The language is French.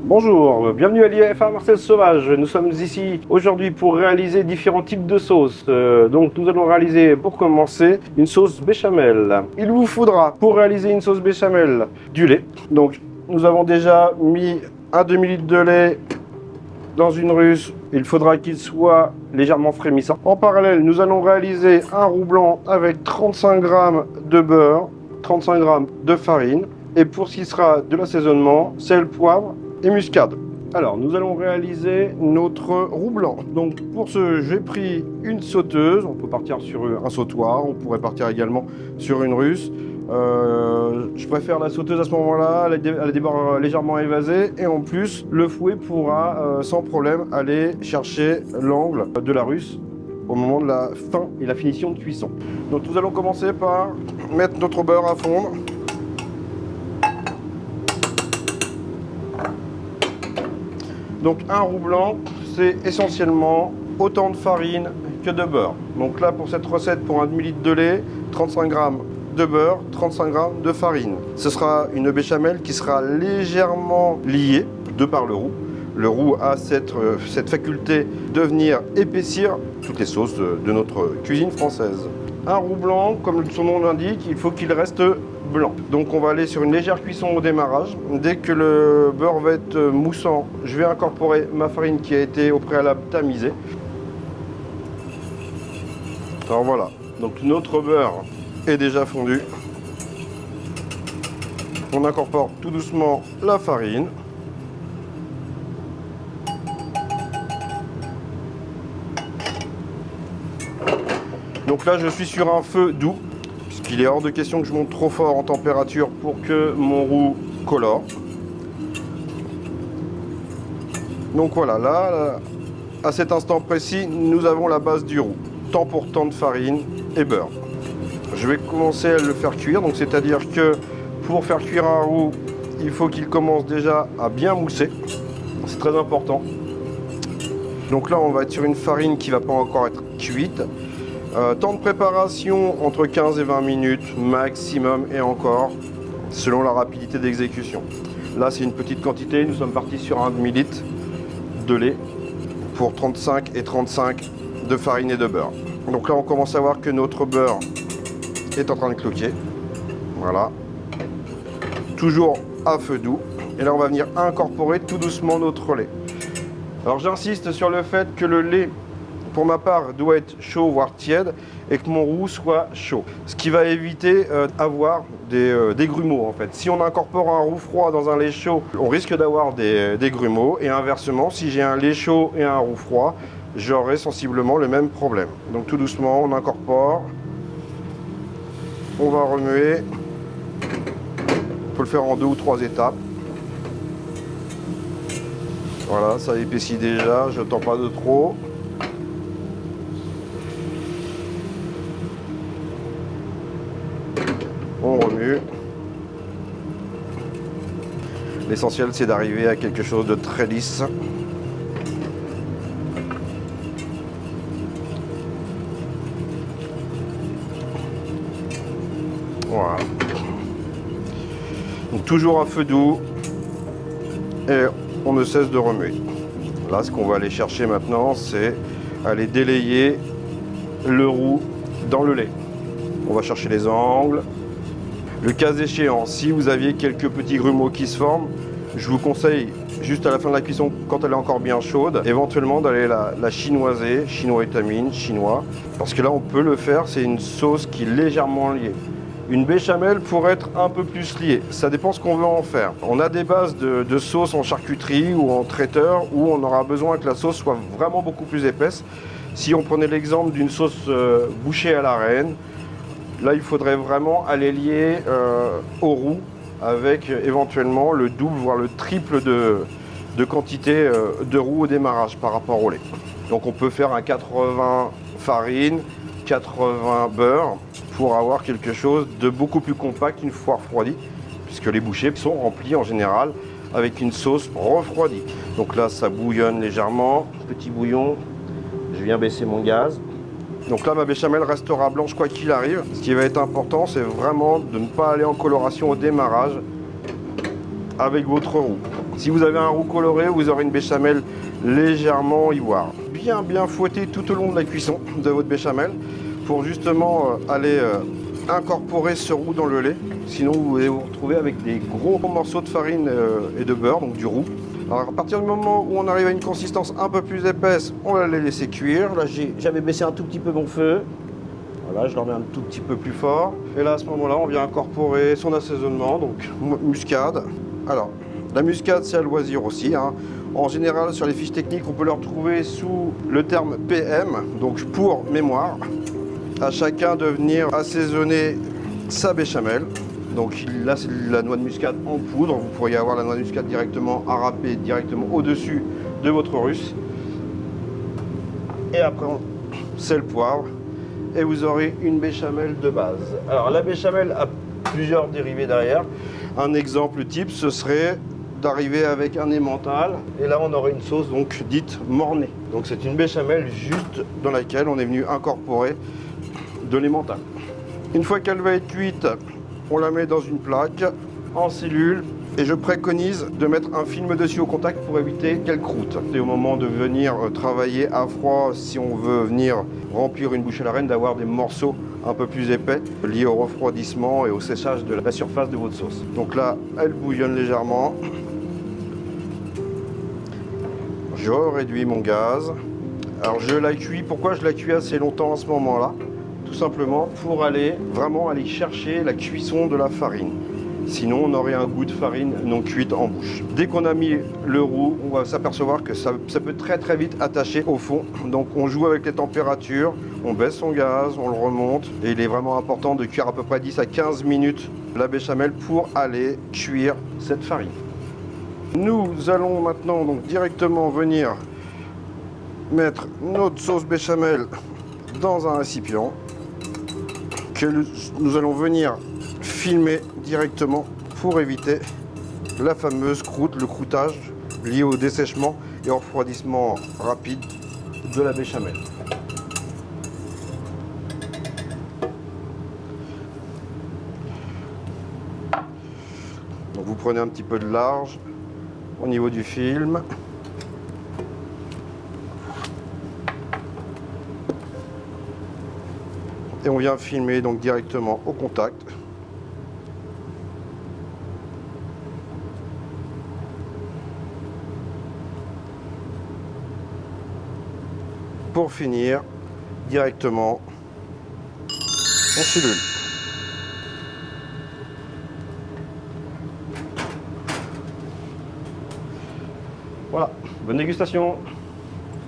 Bonjour, bienvenue à l'IFA Marcel Sauvage. Nous sommes ici aujourd'hui pour réaliser différents types de sauces. Donc nous allons réaliser pour commencer une sauce béchamel. Il vous faudra pour réaliser une sauce béchamel du lait. Donc nous avons déjà mis un demi-litre de lait dans une russe. Il faudra qu'il soit légèrement frémissant. En parallèle, nous allons réaliser un roux blanc avec 35 g de beurre, 35 g de farine. Et pour ce qui sera de l'assaisonnement, sel, poivre et muscade. Alors, nous allons réaliser notre roux blanc. Donc, pour ce, j'ai pris une sauteuse. On peut partir sur un sautoir. On pourrait partir également sur une russe. Je préfère la sauteuse à ce moment-là. Elle est d'abord légèrement évasée. Et en plus, le fouet pourra sans problème aller chercher l'angle de la russe au moment de la fin et la finition de cuisson. Donc, nous allons commencer par mettre notre beurre à fondre. Donc un roux blanc, c'est essentiellement autant de farine que de beurre. Donc là, pour cette recette, pour un demi-litre de lait, 35 g de beurre, 35 g de farine. Ce sera une béchamel qui sera légèrement liée de par le roux. Le roux a cette faculté de venir épaissir toutes les sauces de notre cuisine française. Un roux blanc, comme son nom l'indique, il faut qu'il reste blanc. Donc on va aller sur une légère cuisson au démarrage. Dès que le beurre va être moussant, je vais incorporer ma farine qui a été au préalable tamisée. Alors voilà, donc notre beurre est déjà fondu. On incorpore tout doucement la farine. Donc là je suis sur un feu doux. Il est hors de question que je monte trop fort en température pour que mon roux colore. Donc voilà, là, à cet instant précis, nous avons la base du roux. Tant pour tant de farine et beurre. Je vais commencer à le faire cuire, donc c'est-à-dire que pour faire cuire un roux, il faut qu'il commence déjà à bien mousser. C'est très important. Donc là, on va être sur une farine qui ne va pas encore être cuite. Temps de préparation entre 15 et 20 minutes maximum et encore selon la rapidité d'exécution. Là c'est une petite quantité, nous sommes partis sur un demi-litre de lait pour 35 et 35 de farine et de beurre. Donc là on commence à voir que notre beurre est en train de cloquer. Voilà. Toujours à feu doux. Et là on va venir incorporer tout doucement notre lait. Alors j'insiste sur le fait que le lait, pour ma part, doit être chaud, voire tiède, et que mon roux soit chaud. Ce qui va éviter d'avoir des grumeaux, en fait. Si on incorpore un roux froid dans un lait chaud, on risque d'avoir des grumeaux. Et inversement, si j'ai un lait chaud et un roux froid, j'aurai sensiblement le même problème. Donc tout doucement, on incorpore. On va remuer. On peut le faire en 2 ou 3 étapes. Voilà, ça épaissit déjà, je ne tends pas de trop. On remue. L'essentiel, c'est d'arriver à quelque chose de très lisse. Voilà. Donc, toujours à feu doux. Et on ne cesse de remuer. Là, ce qu'on va aller chercher maintenant, c'est aller délayer le roux dans le lait. On va chercher les angles. Le cas échéant, si vous aviez quelques petits grumeaux qui se forment, je vous conseille, juste à la fin de la cuisson, quand elle est encore bien chaude, éventuellement d'aller la chinoiser, chinois-étamine, chinois, parce que là on peut le faire, c'est une sauce qui est légèrement liée. Une béchamel pourrait être un peu plus liée, ça dépend ce qu'on veut en faire. On a des bases de sauce en charcuterie ou en traiteur où on aura besoin que la sauce soit vraiment beaucoup plus épaisse. Si on prenait l'exemple d'une sauce bouchée à la reine, là, il faudrait vraiment aller lier au roux avec éventuellement le double, voire le triple de quantité de roux au démarrage par rapport au lait. Donc on peut faire un 80 farine, 80 beurre pour avoir quelque chose de beaucoup plus compact une fois refroidi, puisque les bouchées sont remplies en général avec une sauce refroidie. Donc là, ça bouillonne légèrement, petit bouillon. Je viens baisser mon gaz. Donc là, ma béchamel restera blanche quoi qu'il arrive. Ce qui va être important, c'est vraiment de ne pas aller en coloration au démarrage avec votre roux. Si vous avez un roux coloré, vous aurez une béchamel légèrement ivoire. Bien fouetter tout au long de la cuisson de votre béchamel pour justement aller incorporer ce roux dans le lait. Sinon, vous allez vous retrouver avec des gros morceaux de farine et de beurre, donc du roux. Alors, à partir du moment où on arrive à une consistance un peu plus épaisse, on va les laisser cuire. Là, j'avais baissé un tout petit peu mon feu. Voilà, je le remets un tout petit peu plus fort. Et là, à ce moment-là, on vient incorporer son assaisonnement, donc muscade. Alors, la muscade, c'est à loisir aussi, hein. En général, sur les fiches techniques, on peut le retrouver sous le terme PM, donc pour mémoire. À chacun de venir assaisonner sa béchamel. Donc là, c'est la noix de muscade en poudre. Vous pourriez avoir la noix de muscade directement à râper directement au-dessus de votre russe. Et après, c'est le poivre. Et vous aurez une béchamel de base. Alors, la béchamel a plusieurs dérivés derrière. Un exemple type, ce serait d'arriver avec un emmental. Et là, on aurait une sauce donc dite mornay. Donc, c'est une béchamel juste dans laquelle on est venu incorporer de l'emmental. Une fois qu'elle va être cuite, on la met dans une plaque en cellule et je préconise de mettre un film dessus au contact pour éviter qu'elle croûte. Et au moment de venir travailler à froid, si on veut venir remplir une bouche à la reine, d'avoir des morceaux un peu plus épais liés au refroidissement et au séchage de la surface de votre sauce. Donc là, elle bouillonne légèrement. Je réduis mon gaz. Alors je la cuis. Pourquoi je la cuis assez longtemps à ce moment-là? Tout simplement pour vraiment aller chercher la cuisson de la farine. Sinon, on aurait un goût de farine non cuite en bouche. Dès qu'on a mis le roux, on va s'apercevoir que ça peut très vite attacher au fond. Donc on joue avec les températures, on baisse son gaz, on le remonte. Et il est vraiment important de cuire à peu près 10 à 15 minutes la béchamel pour aller cuire cette farine. Nous allons maintenant donc directement venir mettre notre sauce béchamel dans un récipient que nous allons venir filmer directement pour éviter la fameuse croûte, le croûtage lié au dessèchement et au refroidissement rapide de la béchamel. Donc vous prenez un petit peu de large au niveau du film. Et on vient filmer donc directement au contact. Pour finir directement en cellule. Voilà, bonne dégustation.